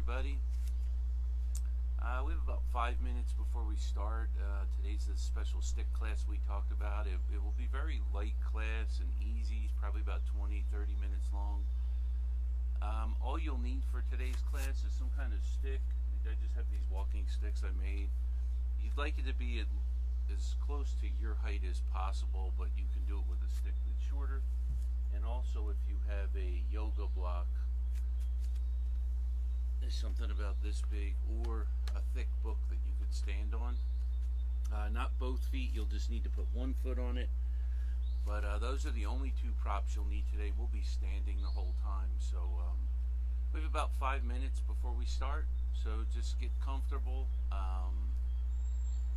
everybody. We have about 5 minutes before we start. Today's the special stick class we talked about. It will be very light class and easy. It's probably about 20-30 minutes long. All you'll need for today's class is some kind of stick. I just have these walking sticks I made. You'd like it to be as close to your height as possible, but you can do it with a stick that's shorter. And also, if you have a yoga block, there's something about this big, or a thick book that you could stand on. Not both feet, you'll just need to put one foot on it. But those are the only two props you'll need today. We'll be standing the whole time. So we have about 5 minutes before we start. So just get comfortable.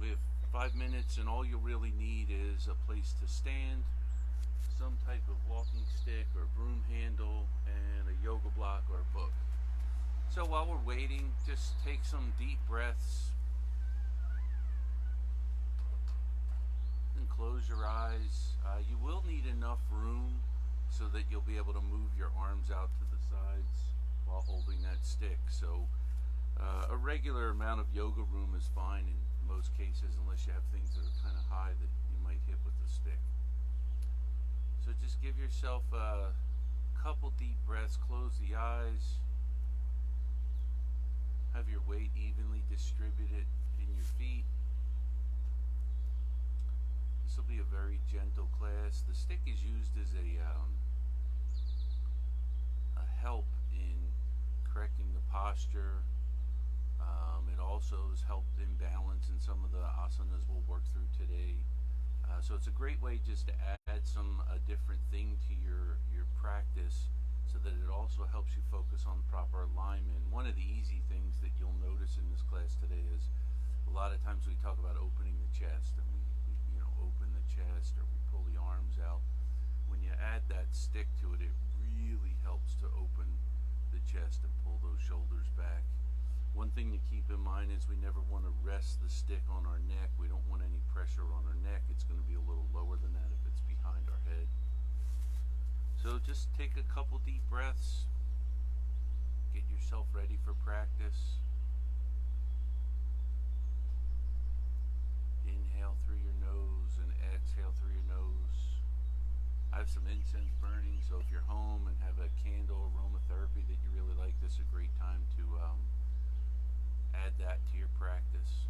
We have 5 minutes, and all you'll really need is a place to stand, some type of walking stick or broom handle, and a yoga block or a book. So while we're waiting, just take some deep breaths and close your eyes. You will need enough room so that you'll be able to move your arms out to the sides while holding that stick. So a regular amount of yoga room is fine in most cases, unless you have things that are kind of high that you might hit with the stick. So just give yourself a couple deep breaths, close the eyes. Have your weight evenly distributed in your feet. This will be a very gentle class. The stick is used as a help in correcting the posture. It also has helped in balance in some of the asanas we'll work through today. So it's a great way just to add a different thing to your practice, so that it also helps you focus on proper alignment. One of the easy things that you'll notice in this class today is a lot of times we talk about opening the chest, and we open the chest, or we pull the arms out. When you add that stick to it, it really helps to open the chest and pull those shoulders back. One thing to keep in mind is we never want to rest the stick on our neck. We don't want any pressure on our neck. It's going to be a little lower than that if it's behind our head. So just take a couple deep breaths. Get yourself ready for practice. Inhale through your nose and exhale through your nose. I have some incense burning, so if you're home and have a candle aromatherapy that you really like, this is a great time to add that to your practice.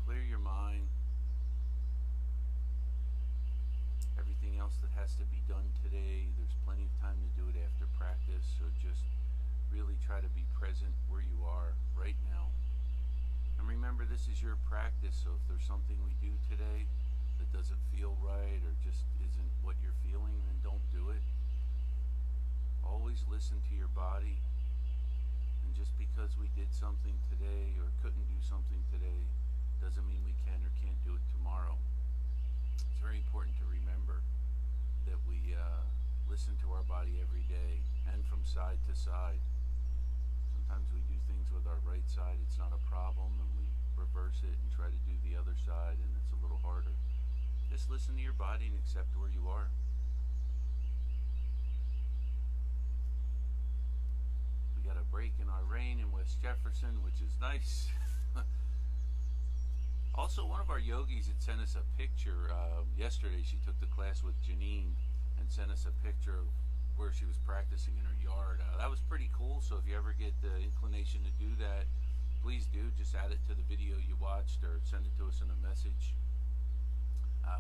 Clear your mind. Everything else that has to be done today, there's plenty of time to do it after practice, so just really try to be present where you are right now. And remember, this is your practice, so if there's something we do today that doesn't feel right or just isn't what you're feeling, then don't do it. Always listen to your body. And just because we did something today or couldn't do something today doesn't mean we can or can't do it tomorrow. It's very important to remember that we listen to our body every day and from side to side. Sometimes we do things with our right side, it's not a problem, and we reverse it and try to do the other side, and it's a little harder. Just listen to your body and accept where you are. We got a break in our rain in West Jefferson, which is nice. Also, one of our yogis had sent us a picture. Yesterday she took the class with Janine and sent us a picture of where she was practicing in her yard. That was pretty cool, so if you ever get the inclination to do that, please do. Just add it to the video you watched or send it to us in a message.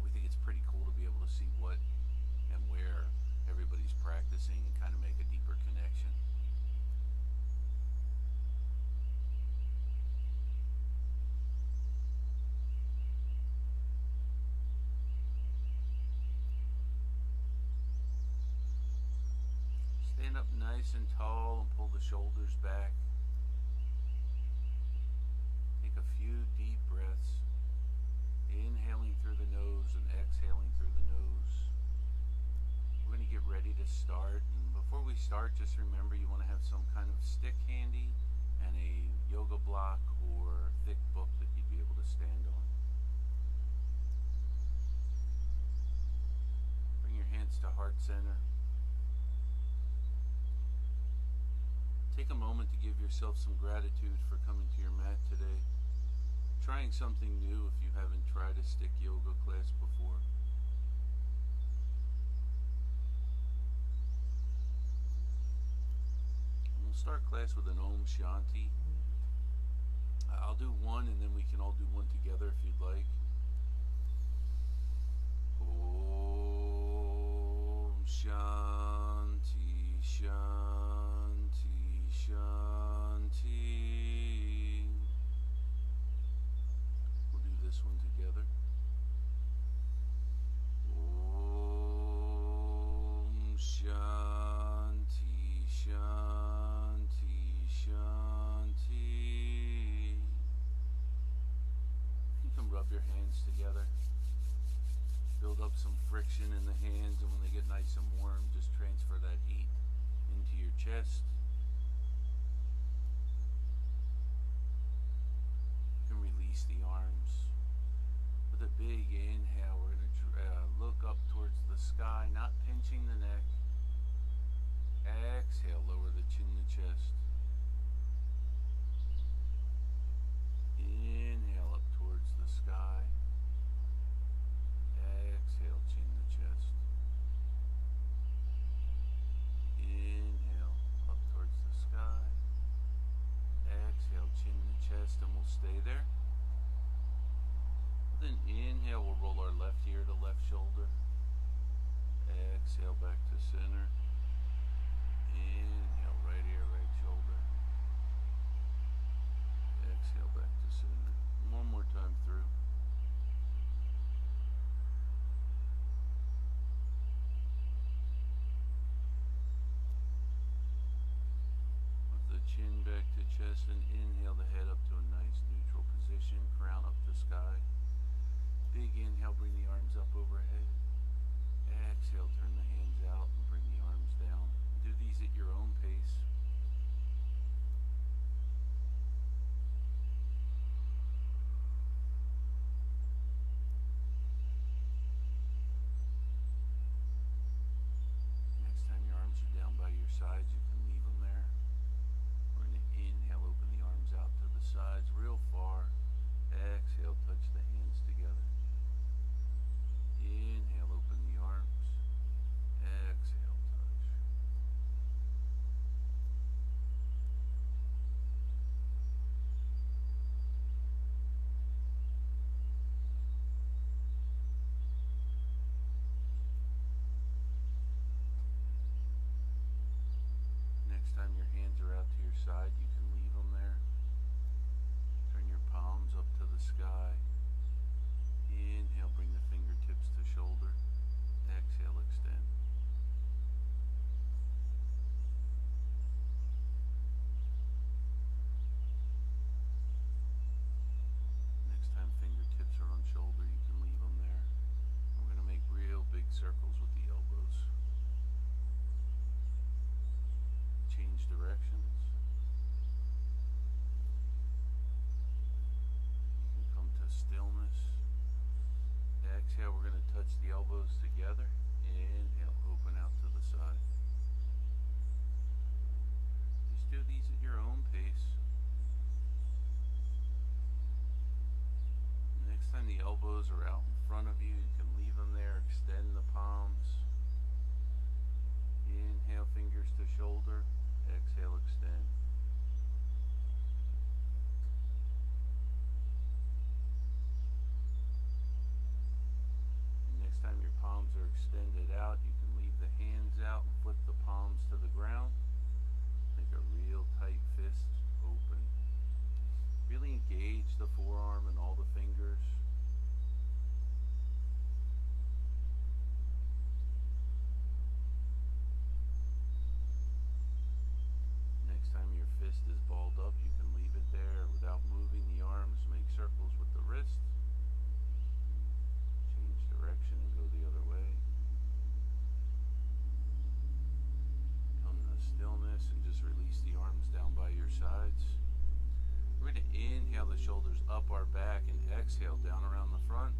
We think it's pretty cool to be able to see what and where everybody's practicing and kind of make a deeper connection. Stand up nice and tall and pull the shoulders back. Take a few deep breaths, inhaling through the nose and exhaling through the nose. We're going to get ready to start, and before we start, just remember you want to have some kind of stick handy and a yoga block or thick book that you'd be able to stand on. Bring your hands to heart center. take a moment to give yourself some gratitude for coming to your mat today, trying something new if you haven't tried a stick yoga class before. And we'll start class with an Om Shanti. I'll do one and then we can all do one together if you'd like. Om Shanti Shanti Shanti. We'll do this one together. Om Shanti Shanti Shanti. You can rub your hands together. Build up some friction in the hands, and when they get nice and warm, just transfer that heat into your chest. You can release the arms. With a big inhale, we're going to look up towards the sky, not pinching the neck. Exhale, lower the chin to chest. Inhale up towards the sky. Exhale, chin to chest. Inhale, up towards the sky. Exhale, chin to chest, and we'll stay there. Then inhale, we'll roll our left ear to left shoulder. Exhale, back to center. Inhale, right ear, right shoulder. Exhale, back to center. One more time through. Chin back to chest, and inhale the head up to a nice neutral position, crown up to sky. Big inhale, bring the arms up overhead. Exhale, turn the hands out and bring the arms down. Do these at your own pace. Next time your arms are down by your sides, you can leave them there. We're going to inhale, open the arms out to the sides real far. Exhale, touch the hands together. Inhale, open the arms. Exhale, touch. Next time your hands are out to your side, you can leave them there. Turn your palms up to the sky. Inhale, bring the fingertips to shoulder. Exhale, extend. Next time fingertips are on shoulder, you can leave them there. We're going to make real big circles with the elbows. Change directions. You can come to stillness. Exhale, we're going to touch the elbows together. Inhale, open out to the side. Just do these at your own pace. Next time the elbows are out in front of you, you can leave them there. Extend the palms. Inhale, fingers to shoulder. Exhale, extend. And next time your palms are extended out, you can leave the hands out and flip the palms to the ground. Make a real tight fist open. Really engage the forearm and all the fingers. Next time your fist is balled up, you can leave it there without moving the arms. Make circles with the wrist. Change direction and go the other way. Come to stillness and just release the arms down by your sides. We're going to inhale the shoulders up our back and exhale down around the front.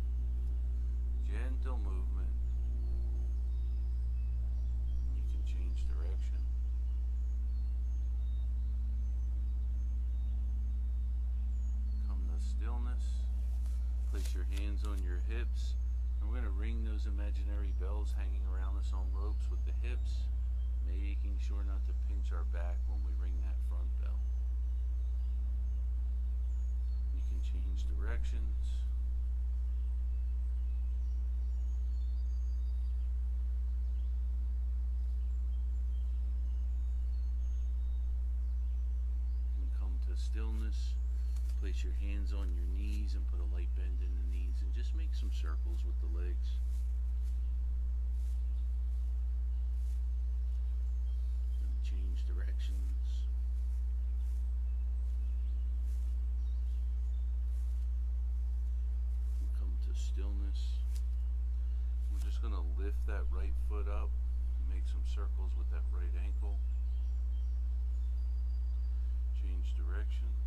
Gentle movement. You can change direction. your hands on your hips, and we're going to ring those imaginary bells hanging around us on ropes with the hips, making sure not to pinch our back when we ring that front bell. You can change directions. You can come to stillness. Place your hands on your knees and put a light bend in the knees and just make some circles with the legs. And change directions. And come to stillness. We're just going to lift that right foot up and make some circles with that right ankle. Change directions.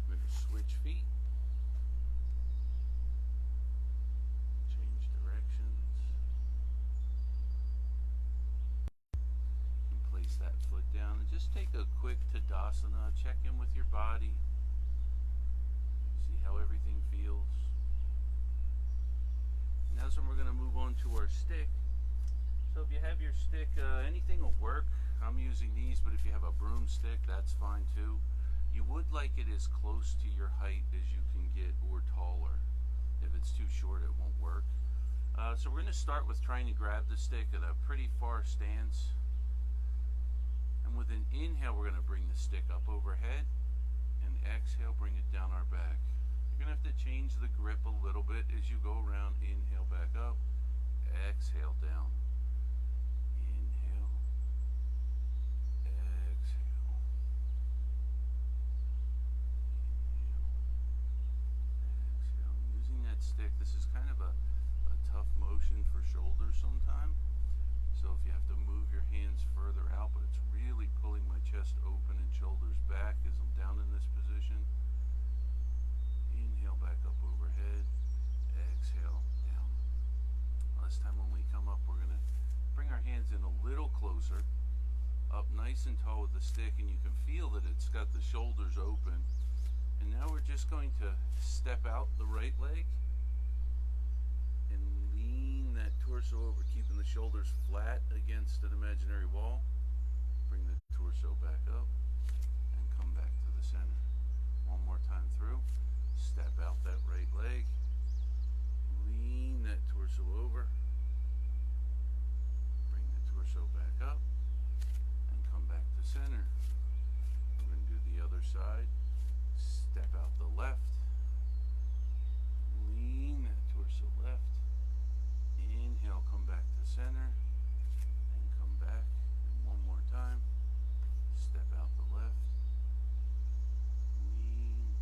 We're going to switch feet. Change directions. And place that foot down and just take a quick Tadasana. Check in with your body. See how everything feels. Now we're going to move on to our stick. So if you have your stick, anything will work. I'm using these, but if you have a broomstick, that's fine too. You would like it as close to your height as you can get or taller. If it's too short, it won't work. So we're going to start with trying to grab the stick at a pretty far stance. And with an inhale, we're going to bring the stick up overhead. And exhale, bring it down our back. You're going to have to change the grip a little bit as you go around. Inhale, back up. Exhale, down. Inhale. Exhale. Exhale. Using that stick, this is kind of a tough motion for shoulders sometimes. So if you have to move your hands further out, but it's really pulling my chest open and shoulders back as I'm down in this position. Inhale, back up overhead. Exhale, down. This time when we come up, we're going to bring our hands in a little closer, up nice and tall with the stick, and you can feel that it's got the shoulders open. And now we're just going to step out the right leg and lean that torso over, keeping the shoulders flat against an imaginary wall. Bring the torso back up and come back to the center. One more time through. Step out that right leg. Lean that torso over. Bring the torso back up and come back to center. We're going to do the other side. Step out the left. Lean that torso left. Inhale, come back to center. And come back. And one more time. Step out the left. Lean.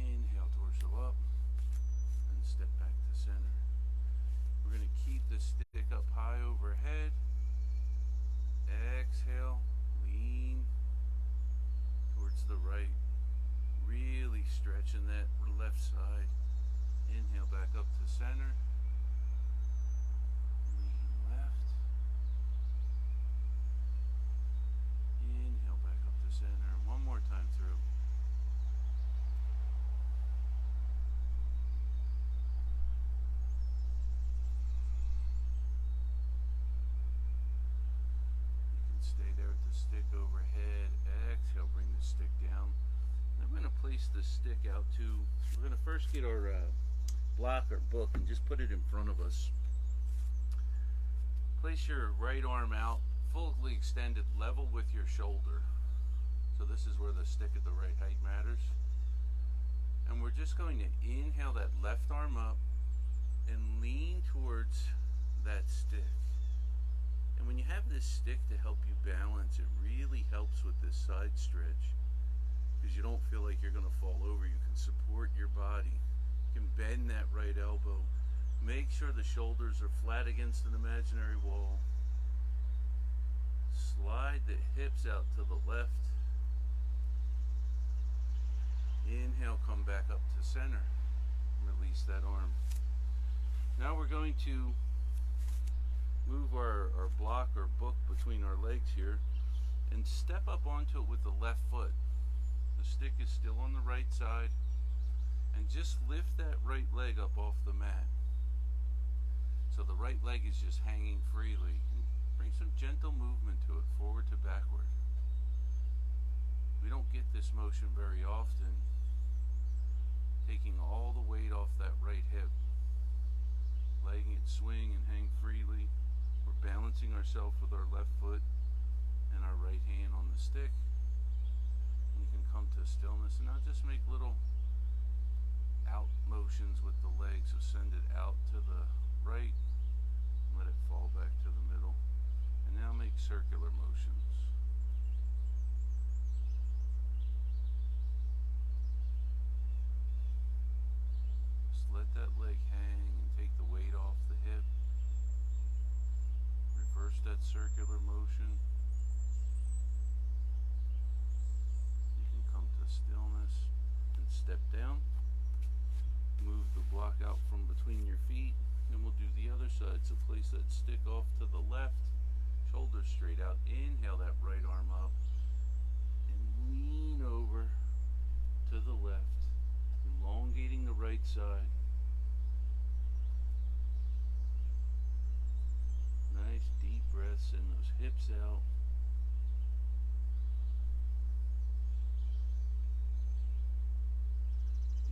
Inhale, torso up. And step back to center. We're going to keep the stick up high overhead. Exhale. Lean towards the right. Really stretching that left side. Inhale, back up to center. Lean left. Inhale, back up to center. One more time through. You can stay there with the stick overhead. Exhale, bring the stick down. I'm going to place the stick out to, we're going to first get our block or book and just put it in front of us. Place your right arm out, fully extended, level with your shoulder. So this is where the stick at the right height matters. And we're just going to inhale that left arm up and lean towards that stick. And when you have this stick to help you balance, it really helps with this side stretch. Because you don't feel like you're going to fall over. You can support your body. You can bend that right elbow. Make sure the shoulders are flat against an imaginary wall. Slide the hips out to the left. Inhale, come back up to center. Release that arm. Now we're going to move our block or book between our legs here and step up onto it with the left foot. The stick is still on the right side. And just lift that right leg up off the mat. So the right leg is just hanging freely. And bring some gentle movement to it, forward to backward. We don't get this motion very often. Taking all the weight off that right hip. Letting it swing and hang freely. We're balancing ourselves with our left foot and our right hand on the stick. And you can come to stillness and now just make little out motions with the legs. So send it out to the right, let it fall back to the middle. And now make circular motions. Just let that leg hang and take the weight off the hip. Reverse that circular motion. You can come to stillness and step down. Move the block out from between your feet. Then we'll do the other side. So place that stick off to the left. Shoulders straight out. Inhale that right arm up. And lean over to the left. Elongating the right side. Nice deep breaths. Send those hips out.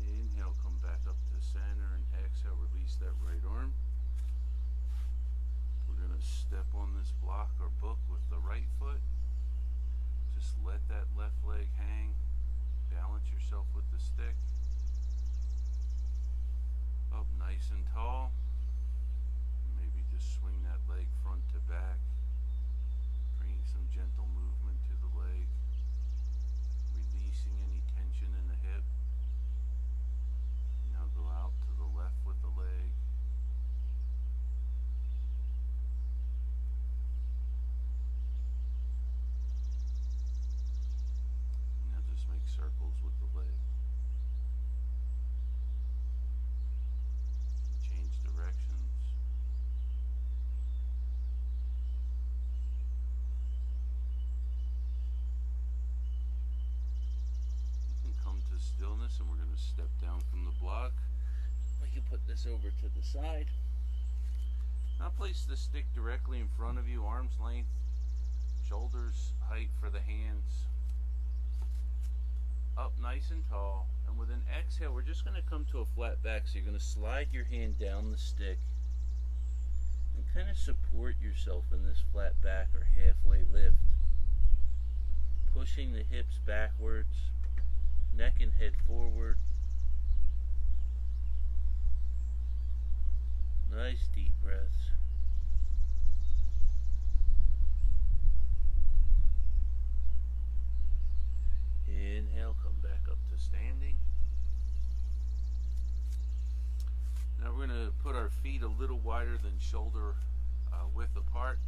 Inhale, come back up to center, and exhale, release that right arm. We're going to step on this block or book with the right foot. Just let that left leg hang. Balance yourself with the stick. Up nice and tall. Maybe just swing that leg front to back. Bringing some gentle movement to the leg. Releasing any tension in the hip. Now go out to the left with the leg. Now just make circles with the leg. Change directions. You can come to stillness, and we're going to step down from the block. We can put this over to the side. Now place the stick directly in front of you, arm's length, shoulders height for the hands. Up nice and tall. And with an exhale, we're just going to come to a flat back. So you're going to slide your hand down the stick and kind of support yourself in this flat back or halfway lift. Pushing the hips backwards, neck and head forward. Nice deep breaths. Inhale, come back up to standing. Now we're going to put our feet a little wider than shoulder width apart.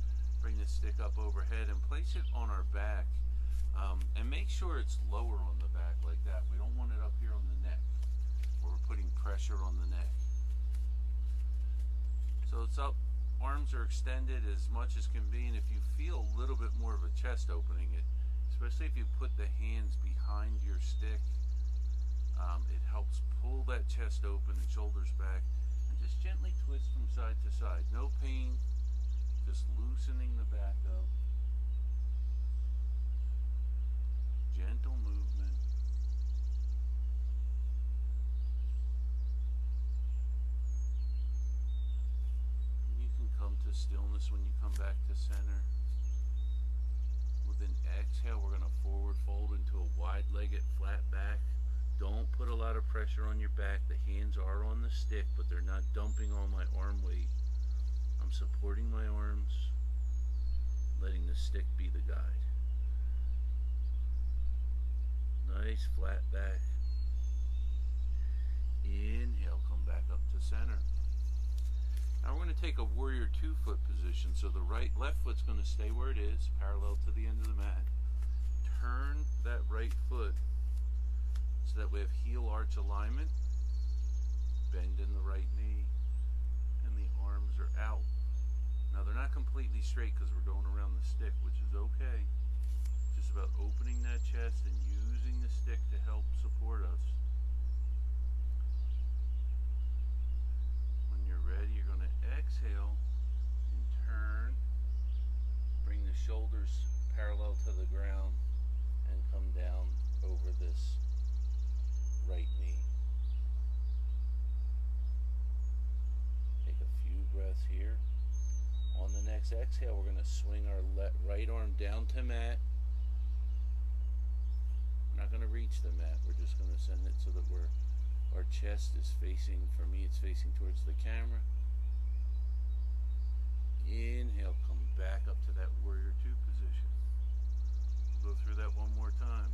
Bring the stick up overhead and place it on our back. And make sure it's lower on the back like that. We don't want it up here on the neck where we're putting pressure on the neck. So it's up, arms are extended as much as can be, and if you feel a little bit more of a chest opening, especially if you put the hands behind your stick, it helps pull that chest open and shoulders back, and just gently twist from side to side. No pain, just loosening the back up. Gentle movement. You can come to stillness when you come back to center. With an exhale, we're going to forward fold into a wide-legged flat back. Don't put a lot of pressure on your back. The hands are on the stick, but they're not dumping all my arm weight. I'm supporting my arms, letting the stick be the guide. Nice flat back. Inhale, come back up to center. Now we're going to take a warrior 2-foot position. So the left foot's going to stay where it is, parallel to the end of the mat. Turn that right foot so that we have heel arch alignment. Bend in the right knee, and the arms are out. Now they're not completely straight because we're going around the stick, which is okay. Just about opening that chest and using the stick to help support us. When you're ready, you're going to exhale and turn. Bring the shoulders parallel to the ground and come down over this right knee. Take a few breaths here. On the next exhale, we're going to swing our right arm down to mat. We're not going to reach the mat. We're just going to send it so that our chest is facing, for me it's facing towards the camera. Inhale, come back up to that warrior two position. We'll go through that one more time.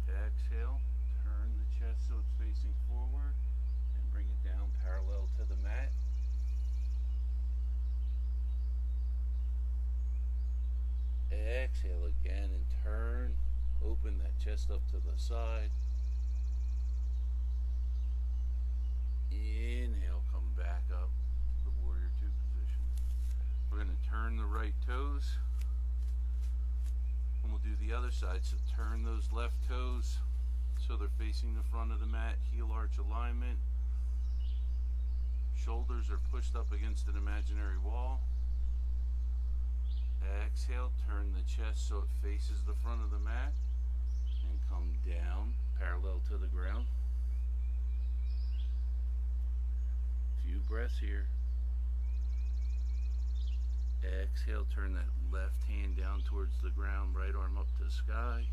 Exhale, turn the chest so it's facing forward and bring it down parallel to the mat. Exhale again and turn. Open that chest up to the side. Inhale, come back up to the warrior two position. We're going to turn the right toes. And we'll do the other side. So turn those left toes so they're facing the front of the mat. Heel arch alignment. Shoulders are pushed up against an imaginary wall. Exhale, turn the chest so it faces the front of the mat and come down parallel to the ground. Few breaths here. Exhale, turn that left hand down towards the ground, right arm up to the sky.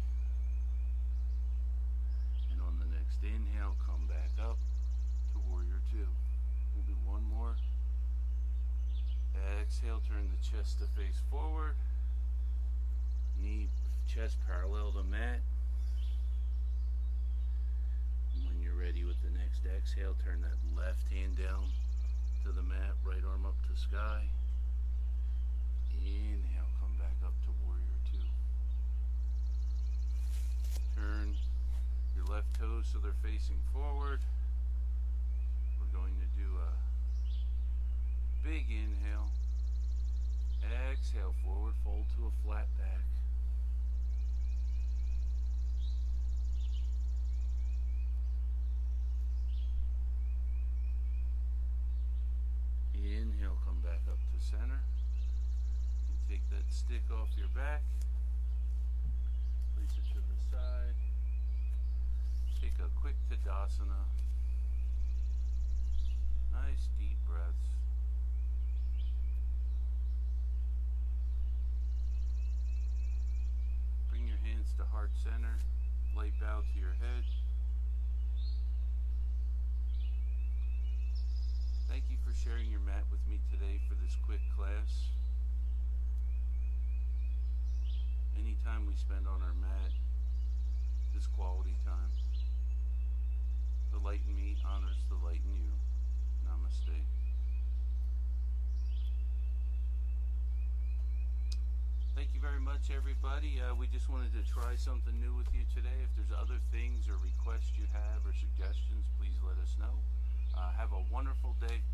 And on the next inhale, come back up to warrior two. We'll do one more. Exhale, turn the chest to face forward. Knee, chest parallel to mat. And when you're ready with the next exhale, turn that left hand down to the mat, right arm up to sky. Inhale, come back up to warrior two. Turn your left toes so they're facing forward. We're going to do a big inhale. Exhale, forward fold to a flat back. Inhale, come back up to center. And take that stick off your back. Place it to the side. Take a quick Tadasana. Nice deep breaths. Bring your hands to heart center. Light bow to your head. Thank you for sharing your mat with me today for this quick class. Any time we spend on our mat is quality time. The light in me honors the light in you. Namaste. Thank you very much, everybody. We just wanted to try something new with you today. If there's other things or requests you have or suggestions, please let us know. Have a wonderful day.